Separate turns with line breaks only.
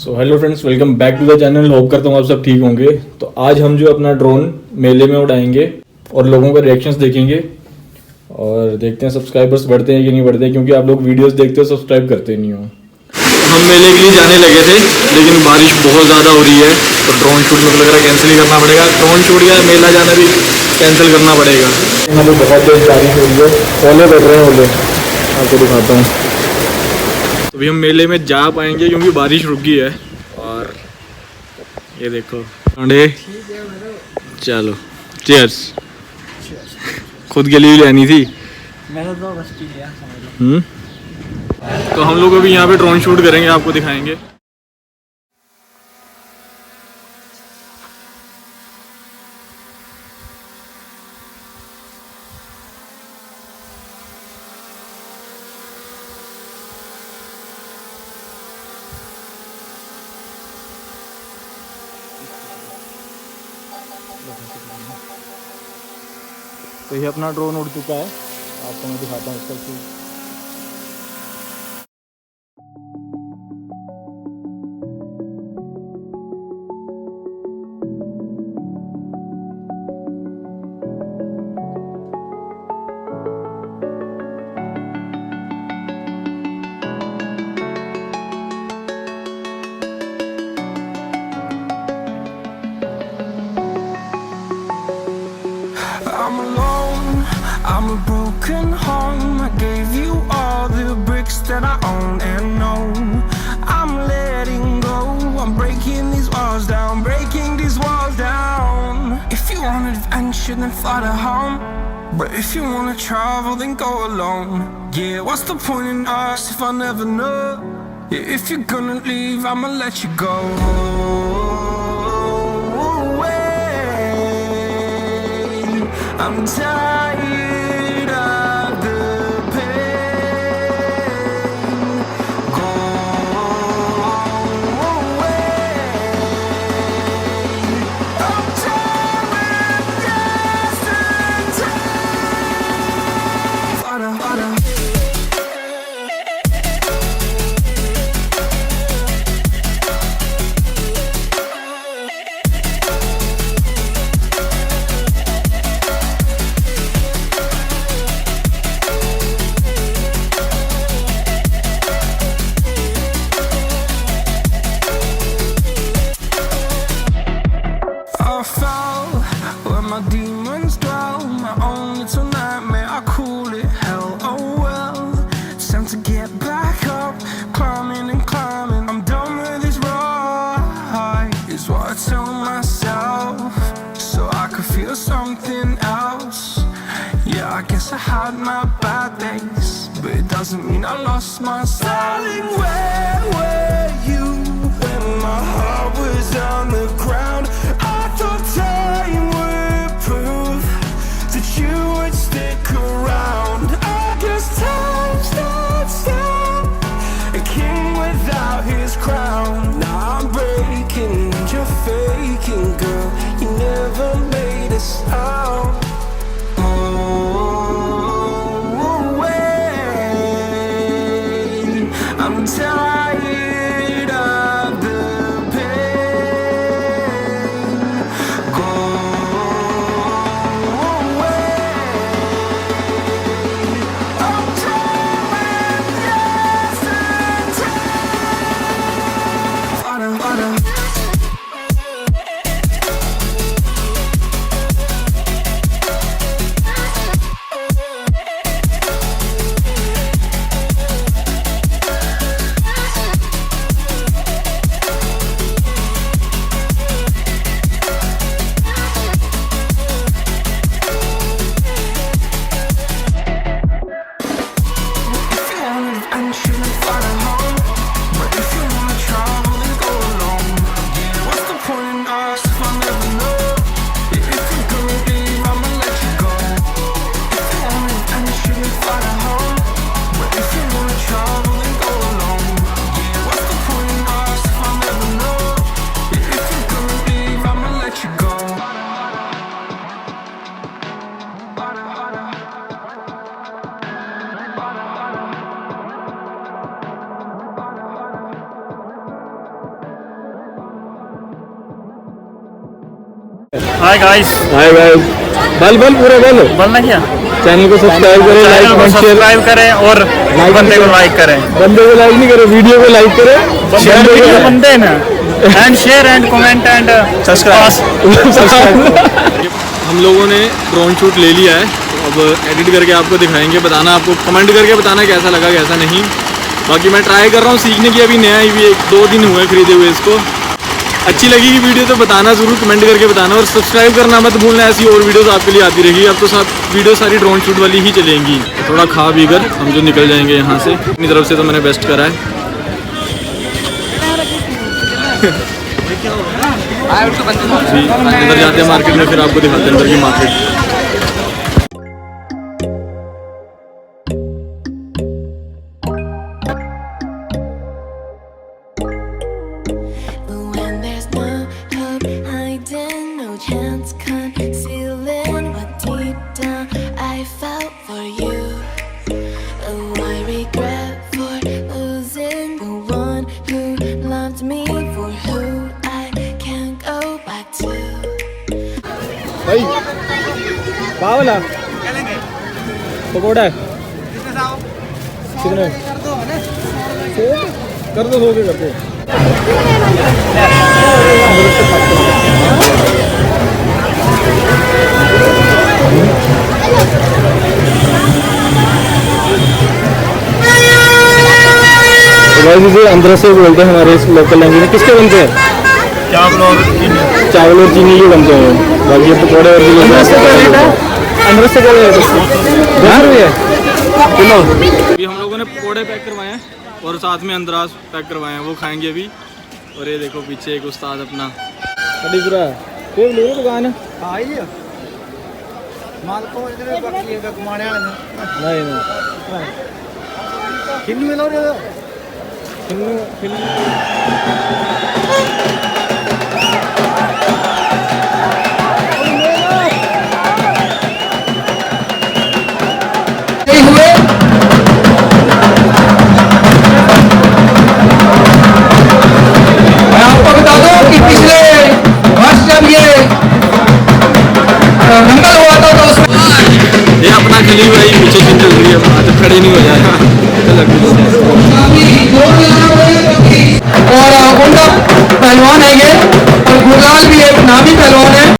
So hello friends, welcome back to the channel. Hope करता हूँ आप सब ठीक होंगे। तो आज हम जो अपना ड्रोन मेले में उड़ाएंगे और लोगों का रिएक्शंस देखेंगे और देखते हैं सब्सक्राइबर्स बढ़ते हैं कि नहीं बढ़ते हैं, क्योंकि आप लोग वीडियोस देखते हो सब्सक्राइब करते नहीं हो। हम मेले के लिए जाने लगे थे लेकिन बारिश बहुत ज़्यादा हो रही है तो ड्रोन शूट मुझे लग रहा है कैंसिल ही करना पड़ेगा। ड्रोन शूट या मेला जाना भी कैंसिल करना पड़ेगा। यहाँ पे बहुत तेज बारिश हो रही है, ओले बढ़ रहे हैं, ओले आपको दिखाता हूँ। तो अभी हम मेले में जा पाएंगे क्योंकि बारिश रुक गई है। और ये देखो चलो चीयर्स। खुद के लिए ही लेनी थी। तो हम लोग अभी यहाँ पे ड्रोन शूट करेंगे, आपको दिखाएंगे। तो ये अपना ड्रोन उड़ चुका है, आपको मैं दिखाता हूँ इसका shoot.
I'm alone, I'm a broken home. I gave you all the bricks that I own and know. I'm letting go, I'm breaking these walls down, breaking these walls down. If you want adventure, then fly to home. But if you wanna travel, then go alone. Yeah, what's the point in us if I never know? Yeah, if you're gonna leave, I'ma let you go. I'm tired of the pain. Go away. I'm tired of yesterday. Harder, harder. I fell where my demons dwell. My own little nightmare, I call it hell. Oh well, it's time to get back up. Climbing and climbing, I'm done with this ride, is what I tell myself, so I could feel something else. Yeah, I guess I had my bad days, but it doesn't mean I lost my style. Darling, where were you when my heart was on the ground? I thought time would prove that you would stick around. I guess time stood still, a king without his crown. Now I'm breaking and you're faking, girl. You never made a sound. Oh, wait, I'm tired
hi guys.
Hi guys. बल पूरा बोलो।
बोलना क्या?
Channel को subscribe करें, like comment share
subscribe करें और बंदे को लाइक करें।
बंदे को लाइक नहीं करें, वीडियो को लाइक करें,
शेयर वीडियो बंदे ना and share and comment and subscribe.
हम लोगों ने ड्रोन शूट ले लिया है, अब एडिट करके आपको दिखाएंगे, बताना आपको कमेंट करके बताना कैसा लगा कैसा नहीं। बाकी मैं ट्राई कर रहा हूँ सीखने की, अभी नया ही भी 1-2 दिन हुए खरीदे हुए इसको। अच्छी लगेगी वीडियो तो बताना ज़रूर, कमेंट करके बताना और सब्सक्राइब करना मत भूलना, ऐसी और वीडियोस आपके लिए आती रहेगी। अब तो सब वीडियो सारी ड्रोन शूट वाली ही चलेंगी। थोड़ा खा पी कर हम जो निकल जाएंगे यहाँ से। अपनी तरफ से तो मैंने बेस्ट करा है। अंदर जाते हैं मार्केट में, फिर आपको दिखाते हैं अंदर की मार्केट। भाई पावला पकौड़ा है कितने कर दो, हो गए कर दो। तो अंदर से बोलते हैं हमारे इस लोकल लैंग्वेज में। किसके बनते हैं? चावल और चीनी ये बनते हैं। बाकी पकौड़े और अंदर से क्या रेट है किलो। अभी हम लोगों ने पकौड़े पैक करवाए हैं और साथ में अंदराज पैक करवाए हैं, वो खाएंगे अभी। और ये देखो पीछे एक उस्ताद अपना पूरा दुकान है। ये अपना खली भाई पीछे चल रही है, तो खड़े नहीं हो जाएगा।
और उनका पहलवान है ये, और गुलाल भी एक नामी पहलवान है।